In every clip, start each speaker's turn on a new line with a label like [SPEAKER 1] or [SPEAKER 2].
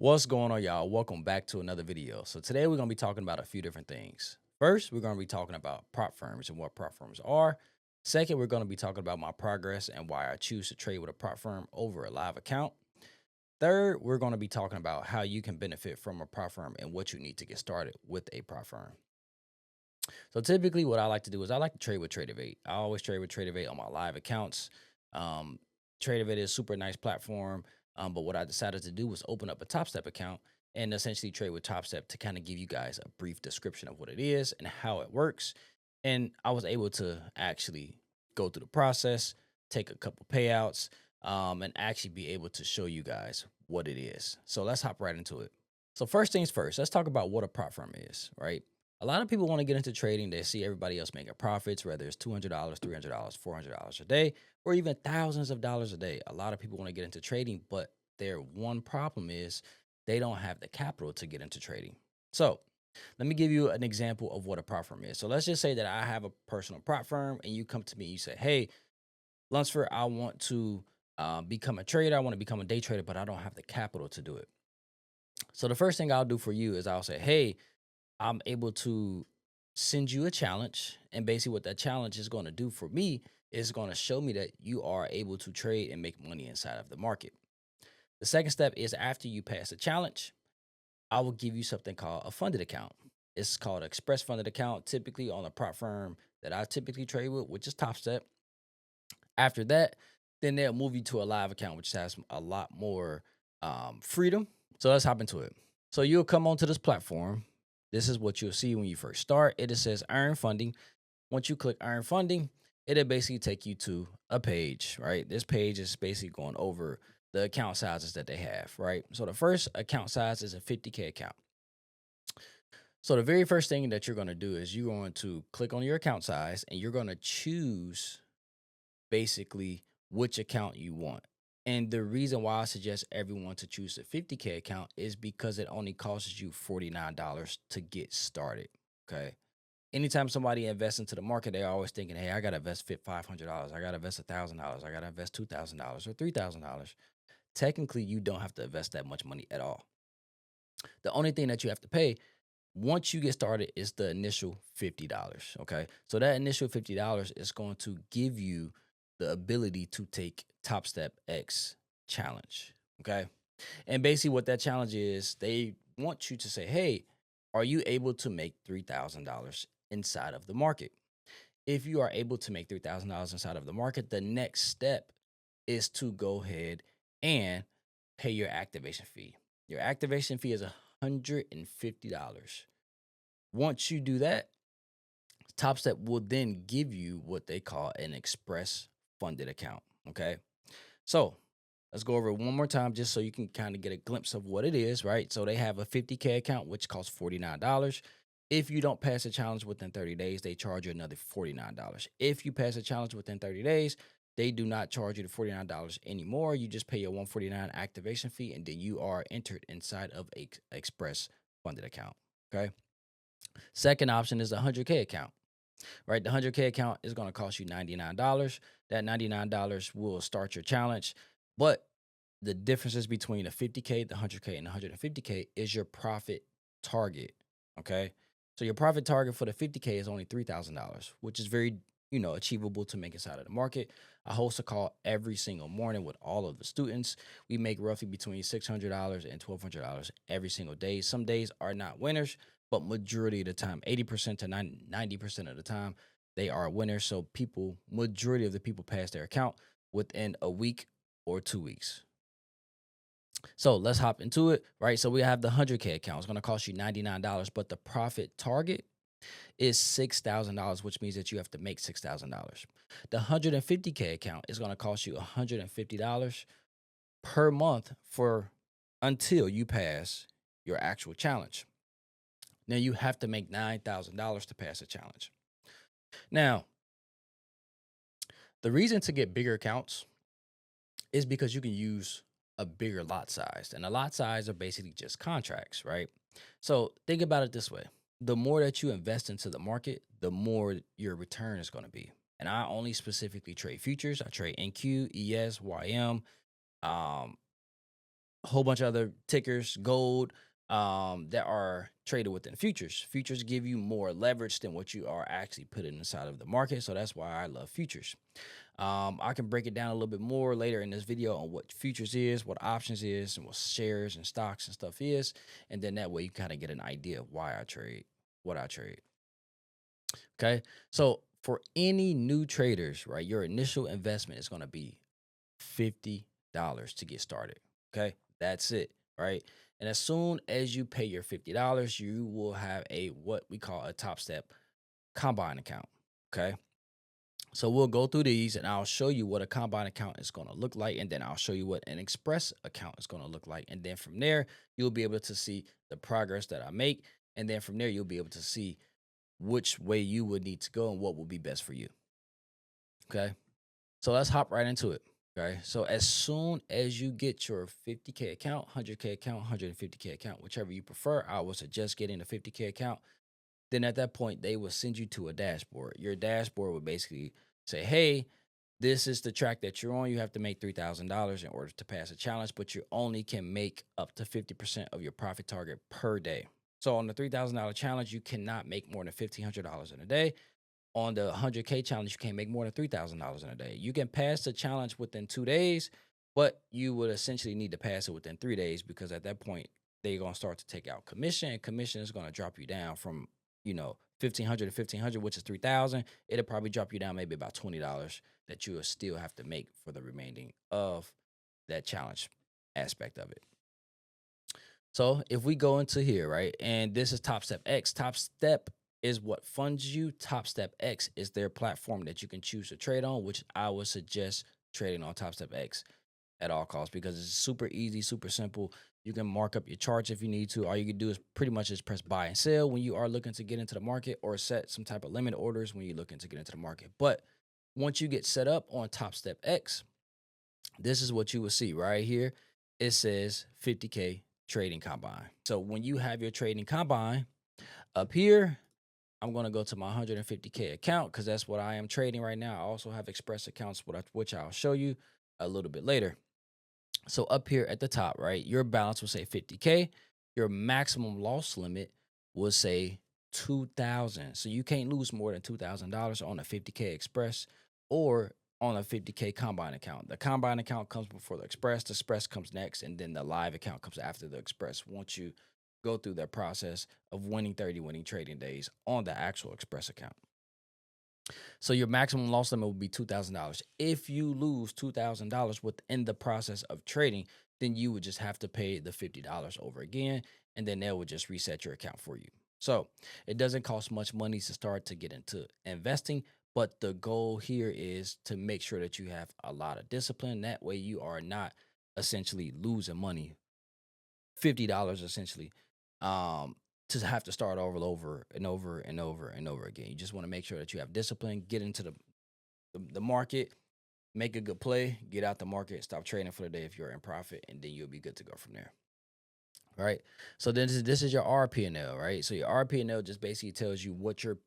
[SPEAKER 1] What's going on, y'all? Welcome back to another video. So today we're going to be talking about a few different things. First, we're going to be talking about prop firms and what prop firms are. Second, we're going to be talking about my progress and why I choose to trade with a prop firm over a live account. Third, we're going to be talking about how you can benefit from a prop firm and what you need to get started with a prop firm. So typically what I like to do is I like to trade with Tradeovate. I always trade with Tradeovate on my live accounts. Um, Tradeovate is a super nice platform. But what I decided to do was open up a TopStep account and essentially trade with TopStep to kind of give you guys a brief description of what it is and how it works. And I was able to actually go through the process, take a couple payouts, and actually be able to show you guys what it is. So let's hop right into it. So first things first, let's talk about what a prop firm is, right? A lot of people want to get into trading. They see everybody else making profits, whether it's $200, $300, $400 a day, or even thousands of dollars a day. A lot of people want to get into trading, but their one problem is they don't have the capital to get into trading. So let me give you an example of what a prop firm is. So let's just say that I have a personal prop firm and you come to me and you say, hey, Lunsford, I want to become a trader. I want to become a day trader, but I don't have the capital to do it. So the first thing I'll do for you is I'll say, hey, I'm able to send you a challenge. And basically, what that challenge is going to do for me is going to show me that you are able to trade and make money inside of the market. The second step is after you pass the challenge, I will give you something called a funded account. It's called express funded account, typically on a prop firm that I typically trade with, which is TopStep. After that, then they'll move you to a live account, which has a lot more freedom. So let's hop into it. So you'll come onto this platform. This is what you'll see when you first start. It says earn funding. Once you click earn funding, it'll basically take you to a page, right? This page is basically going over the account sizes that they have, right? So the first account size is a 50K account. So the very first thing that you're going to do is you're going to click on your account size and you're going to choose basically which account you want. And the reason why I suggest everyone to choose a 50K account is because it only costs you $49 to get started. Okay. Anytime somebody invests into the market, they're always thinking, hey, I got to invest $500. I got to invest $1,000. I got to invest $2,000 or $3,000. Technically, you don't have to invest that much money at all. The only thing that you have to pay once you get started is the initial $50. Okay. So that initial $50 is going to give you the ability to take TopStepX challenge. Okay. And basically, what that challenge is, they want you to say, hey, are you able to make $3,000 inside of the market? If you are able to make $3,000 inside of the market, the next step is to go ahead and pay your activation fee. Your activation fee is $150. Once you do that, TopStep will then give you what they call an express funded account. Okay. So let's go over it one more time just so you can kind of get a glimpse of what it is, right? So they have a 50K account, which costs $49. If you don't pass a challenge within 30 days, they charge you another $49. If you pass a challenge within 30 days, they do not charge you the $49 anymore. You just pay your $149 activation fee, and then you are entered inside of a express funded account. Okay. Second option is the 100K account, right? The 100K account is going to cost you $99. That $99 will start your challenge. But the differences between the 50K, the 100K, and the 150K is your profit target. Okay. So your profit target for the 50K is only $3,000, which is very, achievable to make inside of the market. I host a call every single morning with all of the students. We make roughly between $600 and $1,200 every single day. Some days are not winners, but majority of the time, 80% to 90% of the time, they are winners. So majority of the people pass their account within a week or 2 weeks. So let's hop into it, right? So we have the 100K account. It's going to cost you $99, but the profit target is $6,000, which means that you have to make $6,000. The 150K account is going to cost you $150 per month until you pass your actual challenge. Now you have to make $9,000 to pass the challenge. Now, the reason to get bigger accounts is because you can use a bigger lot size. And a lot size are basically just contracts, right? So think about it this way. The more that you invest into the market, the more your return is going to be. And I only specifically trade futures. I trade NQ, ES, YM, um, a whole bunch of other tickers, gold, that are traded within futures. Futures give you more leverage than what you are actually putting inside of the market. So that's why I love futures. I can break it down a little bit more later in this video on what futures is, what options is, and what shares and stocks and stuff is. And then that way you kind of get an idea of why I trade, what I trade. Okay. So for any new traders, right, your initial investment is going to be $50 to get started. Okay. That's it. Right. And as soon as you pay your $50, you will have a what we call a Top Step combine account. Okay. So we'll go through these and I'll show you what a combine account is going to look like. And then I'll show you what an express account is going to look like. And then from there, you'll be able to see the progress that I make. And then from there, you'll be able to see which way you would need to go and what will be best for you. Okay. So let's hop right into it. Okay. So as soon as you get your 50K account, 100K account, 150K account, whichever you prefer, I would suggest getting a 50K account. Then at that point, they will send you to a dashboard. Your dashboard will basically say, hey, this is the track that you're on. You have to make $3,000 in order to pass a challenge, but you only can make up to 50% of your profit target per day. So on the $3,000 challenge, you cannot make more than $1,500 in a day. On the 100K challenge, you can't make more than $3,000 in a day. You can pass the challenge within 2 days, but you would essentially need to pass it within 3 days because at that point, they're going to start to take out commission, and commission is going to drop you down from, 1,500 to 1,500, which is 3,000. It'll probably drop you down maybe about $20 that you will still have to make for the remaining of that challenge aspect of it. So if we go into here, right, and this is TopStepX. TopStep is what funds you. TopStepX is their platform that you can choose to trade on, which I would suggest trading on TopStepX at all costs because it's super easy, super simple. You can mark up your charts if you need to. All you can do is pretty much just press buy and sell when you are looking to get into the market, or set some type of limit orders when you're looking to get into the market. But once you get set up on TopStepX, this is what you will see right here. It says 50K trading combine. So when you have your trading combine up here, I'm going to go to my 150K account because that's what I am trading right now. I also have express accounts, which I'll show you a little bit later. So up here at the top, right, your balance will say 50K. Your maximum loss limit will say 2,000. So you can't lose more than $2,000 on a 50K express or on a 50K combine account. The combine account comes before the express comes next, and then the live account comes after the express once you go through that process of winning 30 winning trading days on the actual express account. So your maximum loss limit will be $2,000. If you lose $2,000 within the process of trading, then you would just have to pay the $50 over again, and then they would just reset your account for you. So it doesn't cost much money to start to get into investing, but the goal here is to make sure that you have a lot of discipline. That way you are not essentially losing money, $50 essentially, to have to start over and over and over and over again. You just want to make sure that you have discipline, get into the market, make a good play, get out the market, stop trading for the day if you're in profit, and then you'll be good to go from there. All right. So then this is your RP&L, right? So your RP&L just basically tells you what your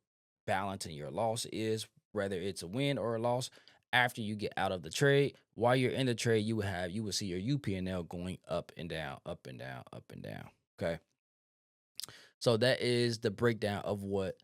[SPEAKER 1] balance and your loss is, whether it's a win or a loss. After you get out of the trade, while you're in the trade, you will see your UP&L going up and down, up and down, up and down. Okay. So that is the breakdown of what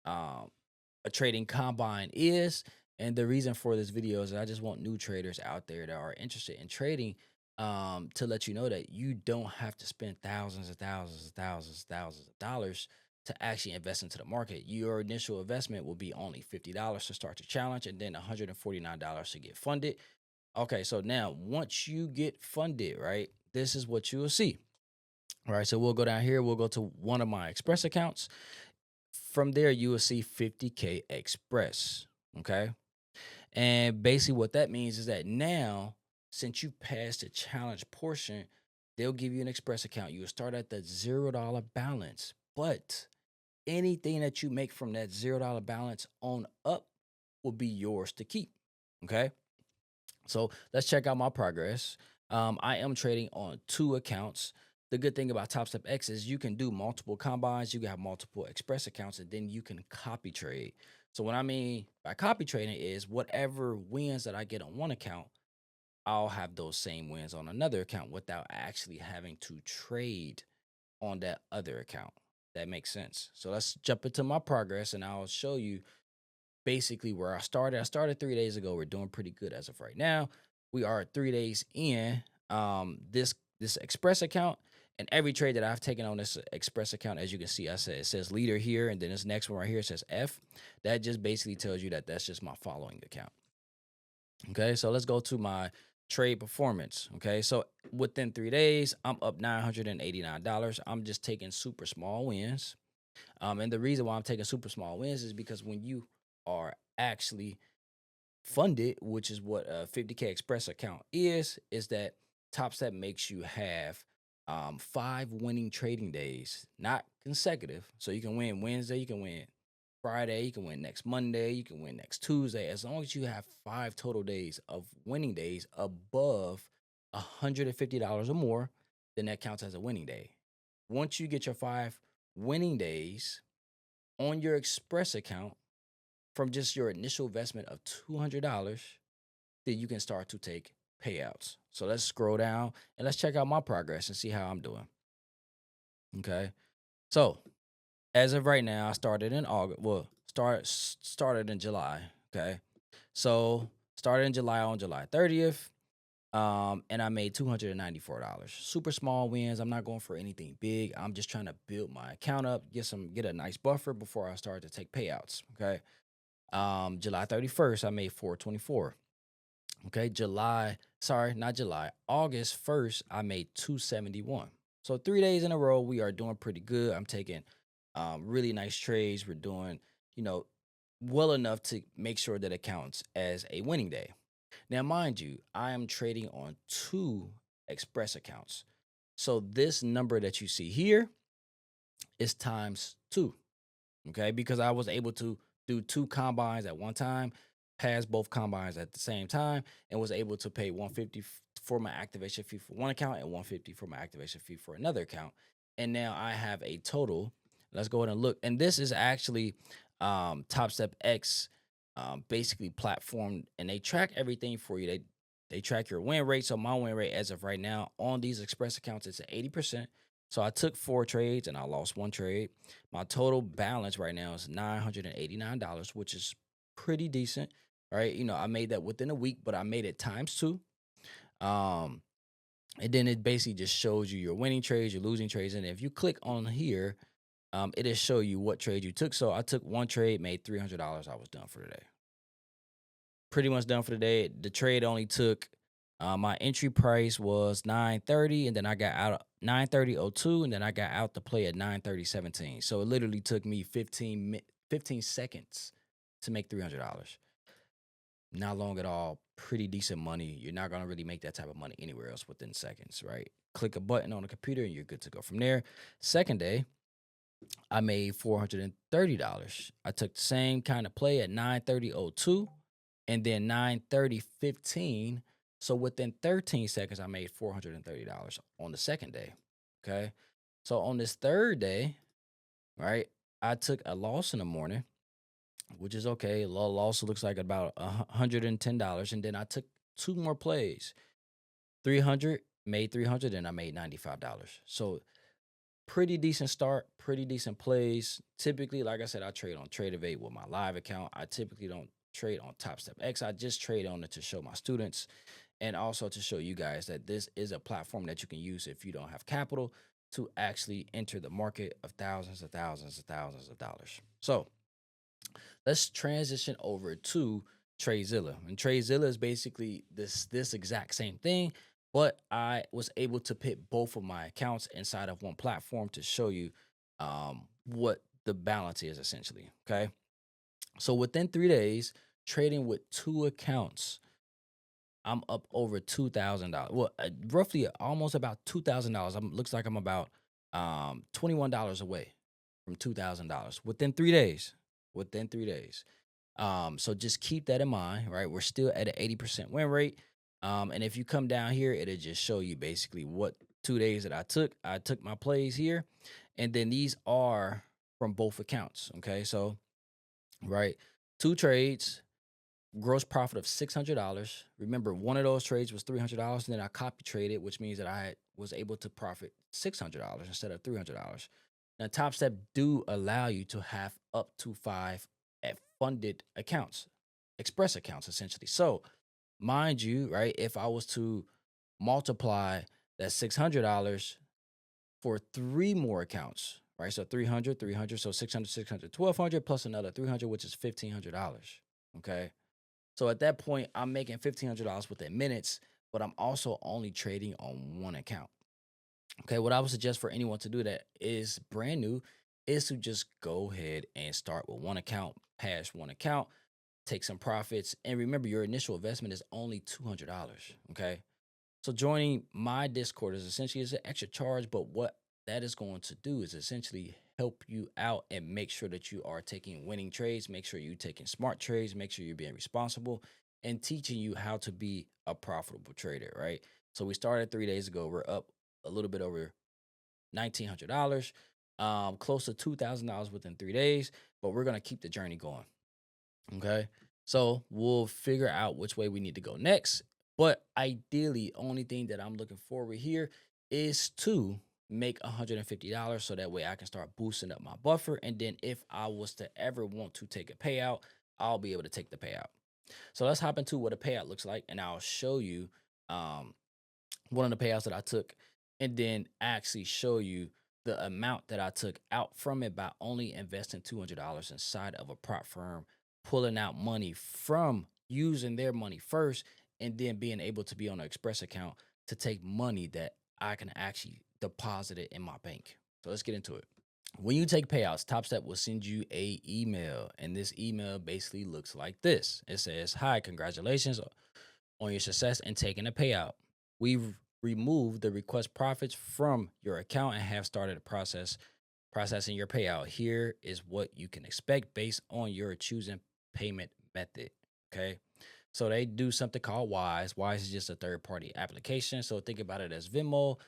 [SPEAKER 1] a trading combine is. And the reason for this video is I just want new traders out there that are interested in trading, to let you know that you don't have to spend thousands and thousands and thousands and thousands of dollars to actually invest into the market. Your initial investment will be only $50 to start your challenge, and then $149 to get funded. Okay, so now once you get funded, right, this is what you will see. All right, so we'll go down here. We'll go to one of my express accounts. From there, you will see 50K express. Okay. And basically, what that means is that now, since you passed the challenge portion, they'll give you an express account. You will start at the $0 balance, but anything that you make from that $0 balance on up will be yours to keep. Okay. So let's check out my progress. I am trading on 2 accounts. The good thing about TopStepX is you can do multiple combines, you can have multiple express accounts, and then you can copy trade. So what I mean by copy trading is whatever wins that I get on one account, I'll have those same wins on another account without actually having to trade on that other account. That makes sense. So let's jump into my progress and I'll show you basically where I started. I started 3 days ago. We're doing pretty good as of right now. We are 3 days in. This Express account, and every trade that I've taken on this Express account, as you can see, it says leader here, and then this next one right here says F. That just basically tells you that that's just my following account. Okay, so let's go to my trade performance. Okay, so within 3 days, I'm up $989. I'm just taking super small wins. And the reason why I'm taking super small wins is because when you are actually funded, which is what a 50K Express account is that TopStep makes you have 5 winning trading days, not consecutive. So you can win Wednesday, you can win Friday, you can win next Monday, you can win next Tuesday. As long as you have 5 total days of winning days above $150 or more, then that counts as a winning day. Once you get your 5 winning days on your Express account from just your initial investment of $200, then you can start to take payouts. So let's scroll down and let's check out my progress and see how I'm doing. Okay. So as of right now, I started in August. Well, started in July. Okay. So started in July on July 30th. And I made $294. Super small wins. I'm not going for anything big. I'm just trying to build my account up, get a nice buffer before I start to take payouts. Okay. July 31st, I made 424. Okay. August 1st, I made 271. So 3 days in a row, we are doing pretty good. I'm taking really nice trades. We're doing, you know, well enough to make sure that it counts as a winning day. Now, mind you, I am trading on 2 Express accounts. So this number that you see here is times 2. Okay, because I was able to do 2 combines at one time, pass both combines at the same time, and was able to pay 150 for my activation fee for one account and 150 for my activation fee for another account. And now I have a total. Let's go ahead and look. And this is actually TopStepX basically platform, and they track everything for you. They track your win rate. So my win rate as of right now on these Express accounts is at 80%. So I took 4 trades and I lost 1 trade. My total balance right now is $989, which is pretty decent, right? You know, I made that within a week, but I made it times 2. Um, and then it basically just shows you your winning trades, your losing trades, and if you click on here, it'll show you what trade you took. So I took 1 trade, made $300. I was done for the day. Pretty much done for the day. The trade only took my entry price was 930, and then I got out at 930.02, and then I got out to play at 930.17. So it literally took me 15 seconds to make $300. Not long at all. Pretty decent money. You're not gonna really make that type of money anywhere else within seconds, right? Click a button on the computer and you're good to go from there. Second day, I made $430. I took the same kind of play at 930.02 and then 930.15. So within 13 seconds, I made $430 on the second day. Okay. So on this third day, right, I took a loss in the morning, which is okay. A loss looks like about $110. And then I took 2 more plays. 300, made 300, and I made $95. So pretty decent start, pretty decent plays. Typically, like I said, I trade on Tradeovate with my live account. I typically don't trade on TopStepX. I just trade on it to show my students and also to show you guys that this is a platform that you can use if you don't have capital to actually enter the market of thousands of thousands of thousands of dollars. So let's transition over to TradeZilla. And TradeZilla is basically this exact same thing, but I was able to put both of my accounts inside of one platform to show you what the balance is essentially. Okay. So within 3 days, trading with 2 accounts, I'm up over $2,000. Well, roughly almost about $2,000. Looks like I'm about $21 away from $2,000 within 3 days. Within 3 days. So just keep that in mind, right? We're still at an 80% win rate. And if you come down here, it'll just show you basically what 2 days that I took. I took my plays here, and then these are from both accounts. Okay, so right, 2 trades. gross profit of $600. Remember, one of those trades was $300, and then I copy traded, which means that was able to profit $600 instead of $300. Now, TopStep do allow you to have up to 5 funded accounts, express accounts, essentially. So, mind you, right, if I was to multiply that $600 for 3 more accounts, right? So 300, 300, so 600, 600, 1200 plus another 300, which is $1,500. Okay. So at that point, I'm making $1,500 within minutes, but I'm also only trading on one account. Okay. What I would suggest for anyone to do that is brand new is to just go ahead and start with one account, pass one account, take some profits. And remember, your initial investment is only $200. Okay. So joining my Discord is essentially an extra charge, but what that is going to do is essentially help you out and make sure that you are taking winning trades, make sure you're taking smart trades, make sure you're being responsible, and teaching you how to be a profitable trader, right? So we started 3 days ago. We're up a little bit over $1,900, close to $2,000 within 3 days, but we're going to keep the journey going. Okay. So we'll figure out which way we need to go next. But ideally, only thing that I'm looking forward here is to make $150 so that way I can start boosting up my buffer. And then if I was to ever want to take a payout, I'll be able to take the payout. So let's hop into what a payout looks like, and I'll show you um, one of the payouts that I took, and then actually show you the amount that I took out from it by only investing $200 inside of a prop firm, pulling out money from using their money first, and then being able to be on an express account to take money that I can actually deposit it in my bank. So let's get into it. When you take payouts, TopStep will send you a email, and this email basically looks like this. It says, "Hi, congratulations on your success in taking a payout. We've removed the request profits from your account and have started a processing your payout. Here is what you can expect based on your choosing payment method." Okay. So they do something called Wise. Wise is just a third party application. So think about it as Venmo,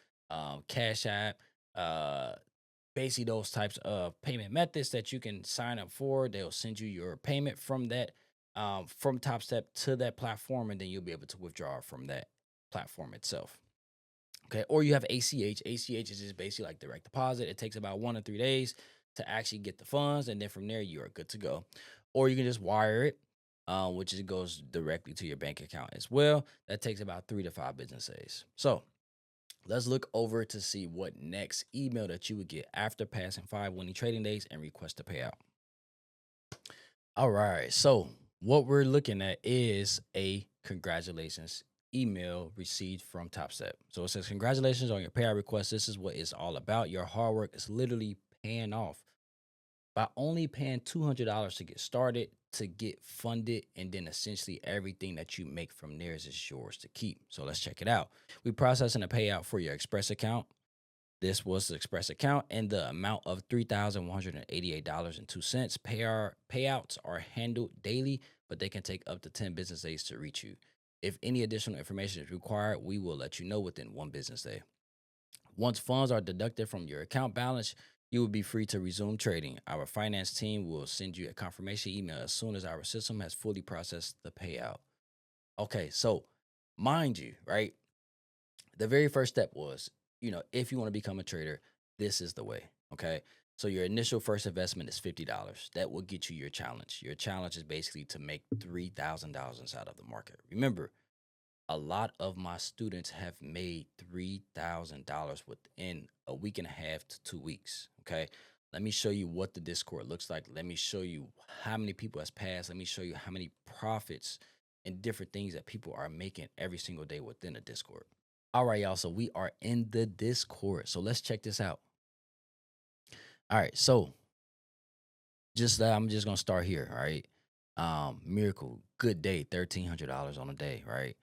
[SPEAKER 1] Cash App, uh, basically those types of payment methods that you can sign up for. They'll send you your payment from that from TopStep to that platform, and then you'll be able to withdraw from that platform itself. Okay. Or you have ACH. ACH is just basically like direct deposit. It takes about 1 to 3 days to actually get the funds, and then from there you are good to go. Or you can just wire it, which is, goes directly to your bank account as well. That takes about 3 to 5 business days. So let's look over to see what next email that you would get after passing 5 winning trading days and request a payout. All right. So what we're looking at is a congratulations email received from TopStep. So it says, "Congratulations on your payout request. This is what it's all about. Your hard work is literally paying off. By only paying $200 to get started, to get funded, and then essentially everything that you make from there is yours to keep." So let's check it out. We processing a payout for your Express account. This was the Express account and the amount of $3,188.02. Payouts are handled daily, but they can take up to 10 business days to reach you. If any additional information is required, we will let you know within 1 business day. Once funds are deducted from your account balance, you will be free to resume trading. Our finance team will send you a confirmation email as soon as our system has fully processed the payout. Okay, so mind you, right? The very first step was, if you want to become a trader, this is the way. Okay. So your initial first investment is $50. That will get you your challenge. Your challenge is basically to make $3,000 inside of the market. Remember, a lot of my students have made $3,000 within a week and a half to 2 weeks. Okay. Let me show you what the Discord looks like. Let me show you how many people has passed. Let me show you how many profits and different things that people are making every single day within the Discord. All right, y'all. So we are in the Discord. So let's check this out. All right. So I'm just gonna start here. All right. Miracle, good day, $1,300 on a day, right?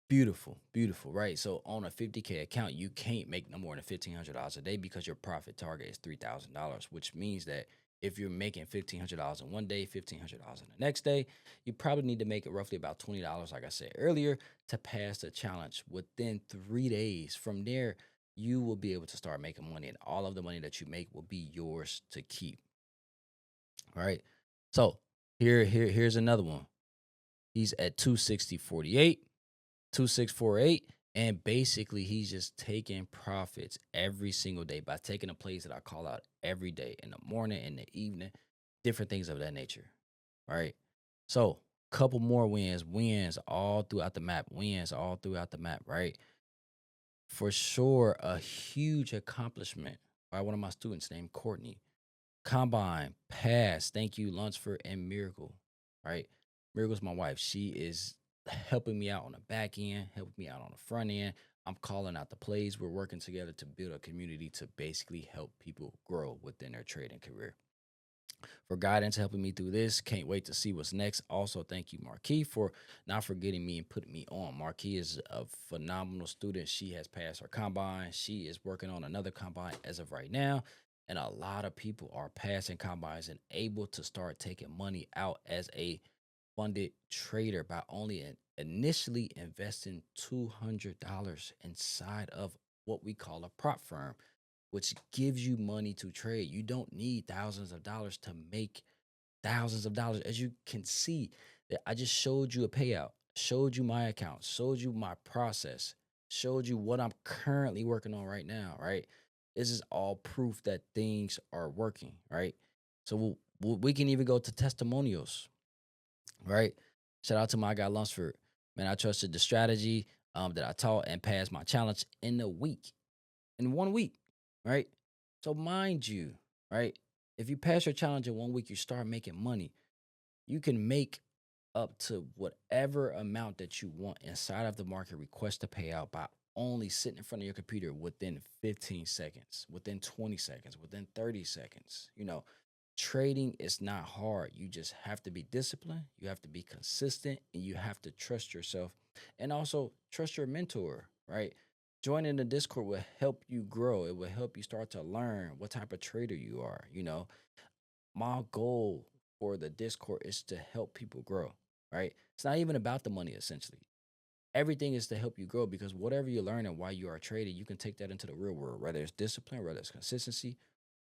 [SPEAKER 1] Beautiful, beautiful, right? So on a 50K account, you can't make no more than $1,500 a day because your profit target is $3,000, which means that if you're making $1,500 in one day, $1,500 in the next day, you probably need to make it roughly about $20, like I said earlier, to pass the challenge within 3 days. From there, you will be able to start making money, and all of the money that you make will be yours to keep. All right. So here's another one. He's at 260.48, 2648. And basically, he's just taking profits every single day by taking the plays that I call out every day in the morning, in the evening, different things of that nature. Right. So, couple more wins all throughout the map, right? For sure, a huge accomplishment by one of my students named Courtney. Combine, pass, thank you, Lunsford and Miracle, right? Miracle's my wife. She is helping me out on the back end, helping me out on the front end. I'm calling out the plays. We're working together to build a community to basically help people grow within their trading career. For guidance, helping me through this. Can't wait to see what's next. Also, thank you, Marquis, for not forgetting me and putting me on. Marquis is a phenomenal student. She has passed her combine. She is working on another combine as of right now. And a lot of people are passing combines and able to start taking money out as a funded trader by only initially investing $200 inside of what we call a prop firm, which gives you money to trade. You don't need thousands of dollars to make thousands of dollars. As you can see, that I just showed you a payout, showed you my account, showed you my process, showed you what I'm currently working on right now, right? This is all proof that things are working, right? So we can even go to testimonials, right? Shout out to my guy Lunsford. Man, I trusted the strategy that I taught and passed my challenge in a week, in 1 week, right? So mind you, right? If you pass your challenge in 1 week, you start making money. You can make up to whatever amount that you want inside of the market request to pay out by only sitting in front of your computer within 15 seconds, within 20 seconds, within 30 seconds. Trading is not hard. You just have to be disciplined. You have to be consistent and you have to trust yourself and also trust your mentor, right? Joining the Discord will help you grow. It will help you start to learn what type of trader you are. My goal for the Discord is to help people grow, right? It's not even about the money, essentially. Everything is to help you grow because whatever you learn and why you are trading, you can take that into the real world, whether it's discipline, whether it's consistency,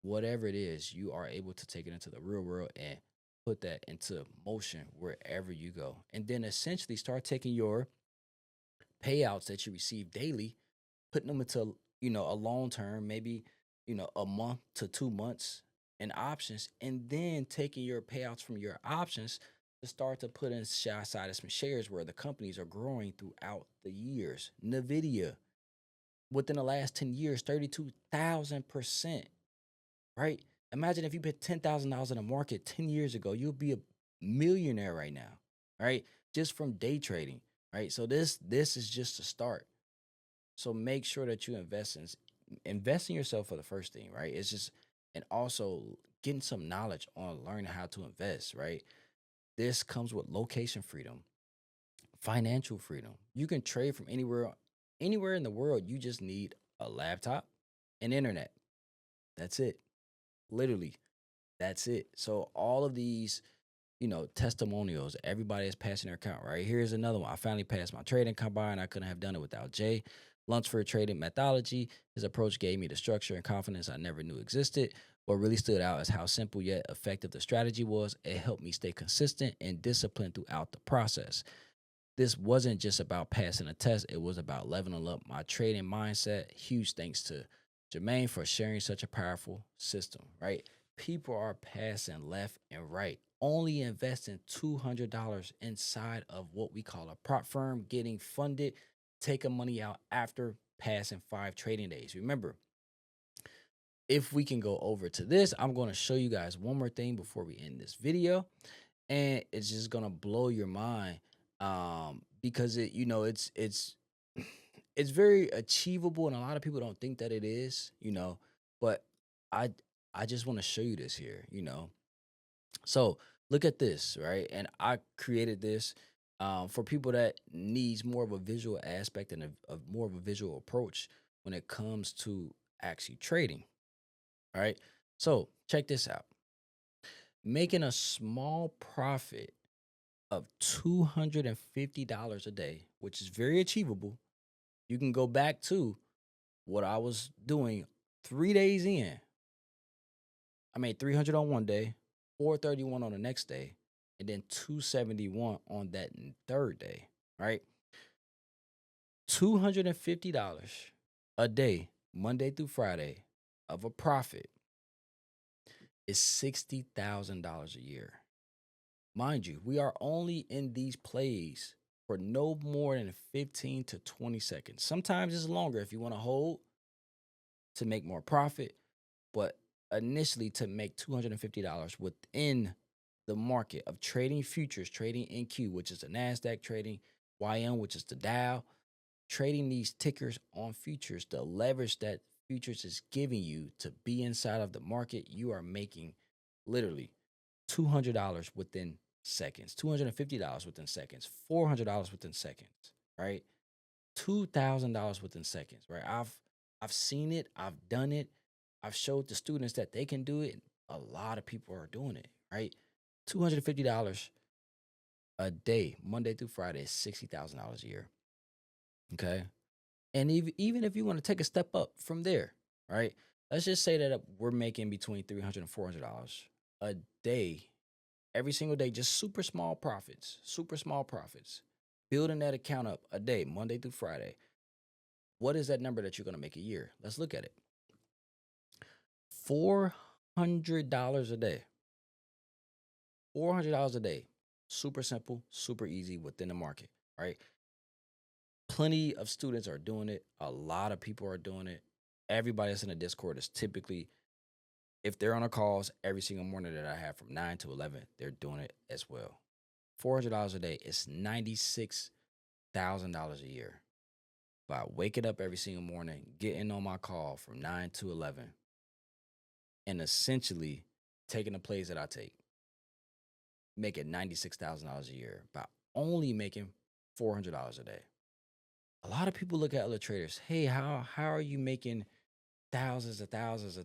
[SPEAKER 1] whatever it is, you are able to take it into the real world and put that into motion wherever you go. And then essentially start taking your payouts that you receive daily, putting them into, a long term, maybe, a month to 2 months in options, and then taking your payouts from your options to start to put in side of some shares where the companies are growing throughout the years. Nvidia, within the last 10 years, 32,000%, right? Imagine if you put $10,000 in the market 10 years ago, you'll be a millionaire right now, right? Just from day trading, right? So this is just a start. So make sure that you invest in yourself for the first thing, right? It's just, and also getting some knowledge on learning how to invest, right? This comes with location freedom, financial freedom. You can trade from anywhere in the world. You just need a laptop and internet. That's it. Literally, that's it. So all of these, testimonials, everybody is passing their account, right? Here's another one. I finally passed my trading combine. I couldn't have done it without Jay. Lunsford trading methodology. His approach gave me the structure and confidence I never knew existed. What really stood out is how simple yet effective the strategy was. It helped me stay consistent and disciplined throughout the process. This wasn't just about passing a test. It was about leveling up my trading mindset. Huge thanks to Jermaine for sharing such a powerful system, right? People are passing left and right, only investing $200 inside of what we call a prop firm, getting funded, taking money out after passing 5 trading days. Remember, if we can go over to this, I'm going to show you guys one more thing before we end this video, and it's just going to blow your mind because it's very achievable and a lot of people don't think that it is, but I I just want to show you this here. So look at this, right? And I created this for people that needs more of a visual aspect and a more of a visual approach when it comes to actually trading. All right. So check this out. Making a small profit of $250 a day, which is very achievable. You can go back to what I was doing 3 days in. I made 300 on one day, 431 on the next day, and then 271 on that third day, right? $250 a day, Monday through Friday, of a profit is $60,000 a year. Mind you, we are only in these plays for no more than 15 to 20 seconds. Sometimes it's longer if you want to hold to make more profit, but initially to make $250 within the market of trading futures, trading NQ, which is the NASDAQ, trading YM, which is the Dow, trading these tickers on futures, the leverage that futures is giving you to be inside of the market, you are making literally $200 within seconds, $250 within seconds, $400 within seconds, right? $2,000 within seconds, right? I've seen it, I've done it, I've showed the students that they can do it. A lot of people are doing it, right? $250 a day, Monday through Friday, is $60,000 a year. Okay. And even if you want to take a step up from there, right? Let's just say that we're making between $300 and $400 a day, every single day, just super small profits, building that account up a day, Monday through Friday. What is that number that you're going to make a year? Let's look at it. $400 a day. $400 a day. Super simple, super easy within the market, right? Plenty of students are doing it. A lot of people are doing it. Everybody that's in the Discord is typically, if they're on a calls every single morning that I have from 9 to 11, they're doing it as well. $400 a day is $96,000 a year. By waking up every single morning, getting on my call from 9 to 11, and essentially taking the plays that I take, making $96,000 a year by only making $400 a day. A lot of people look at other traders. Hey, how are you making thousands of dollars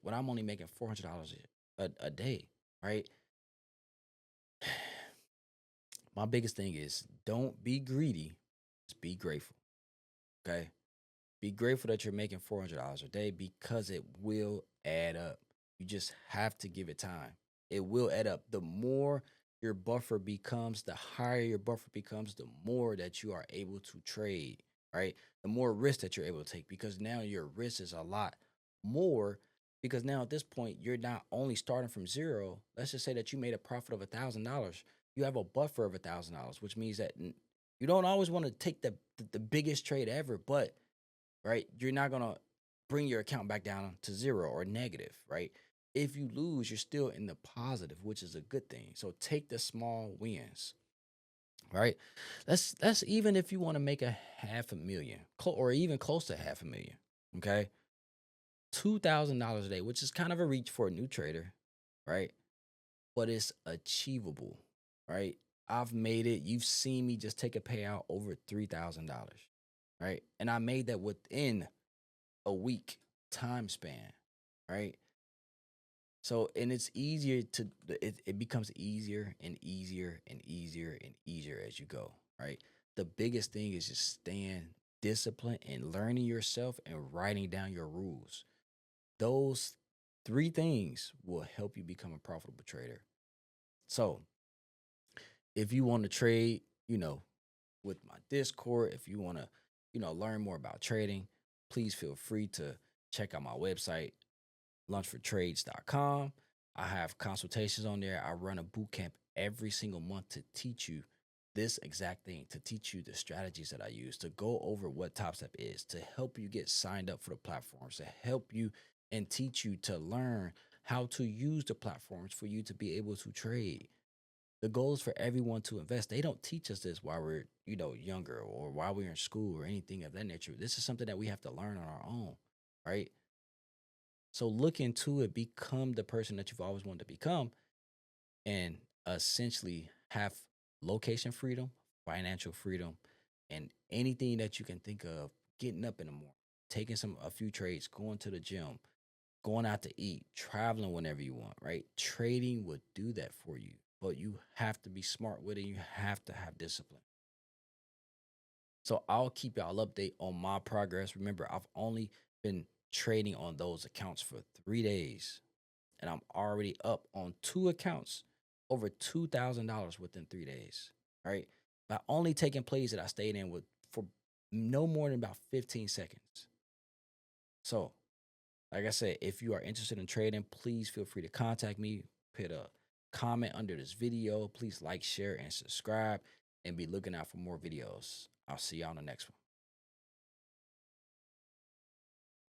[SPEAKER 1] when I'm only making $400 a day, right? My biggest thing is don't be greedy, just be grateful. Okay? Be grateful that you're making $400 a day because it will add up. You just have to give it time. It will add up. The more your buffer becomes, the higher your buffer becomes, the more that you are able to trade, right? The more risk that you're able to take, because now your risk is a lot more, because now at this point, you're not only starting from zero. Let's just say that you made a profit of $1,000. You have a buffer of $1,000, which means that you don't always want to take the biggest trade ever, but right, you're not going to bring your account back down to zero or negative, right? If you lose, you're still in the positive, which is a good thing. So take the small wins, right? That's even if you want to make a 500,000 or even close to 500,000, okay? $2,000 a day, which is kind of a reach for a new trader, right? But it's achievable, right? I've made it. You've seen me just take a payout over $3,000, right? And I made that within a week time span, right? So, and it's easier to, it becomes easier and easier and easier and easier as you go, right? The biggest thing is just staying disciplined and learning yourself and writing down your rules. Those three things will help you become a profitable trader. So, if you want to trade, with my Discord, if you want to, learn more about trading, please feel free to check out my website, lunsfordtrades.com. I have consultations on there. I run a boot camp every single month to teach you this exact thing, to teach you the strategies that I use, to go over what TopStep is, to help you get signed up for the platforms, to help you and teach you to learn how to use the platforms for you to be able to trade. The goal is for everyone to invest. They don't teach us this while we're, younger or while we're in school or anything of that nature. This is something that we have to learn on our own, right? So look into it, become the person that you've always wanted to become, and essentially have location freedom, financial freedom, and anything that you can think of, getting up in the morning, taking a few trades, going to the gym, going out to eat, traveling whenever you want, right? Trading would do that for you, but you have to be smart with it. You have to have discipline. So I'll keep y'all update on my progress. Remember, I've only been trading on those accounts for 3 days, and I'm already up on 2 accounts over $2,000 within 3 days. Right, by only taking plays that I stayed in with for no more than about 15 seconds. So, like I said, if you are interested in trading, please feel free to contact me. Put a comment under this video. Please like, share, and subscribe, and be looking out for more videos. I'll see you on the next one.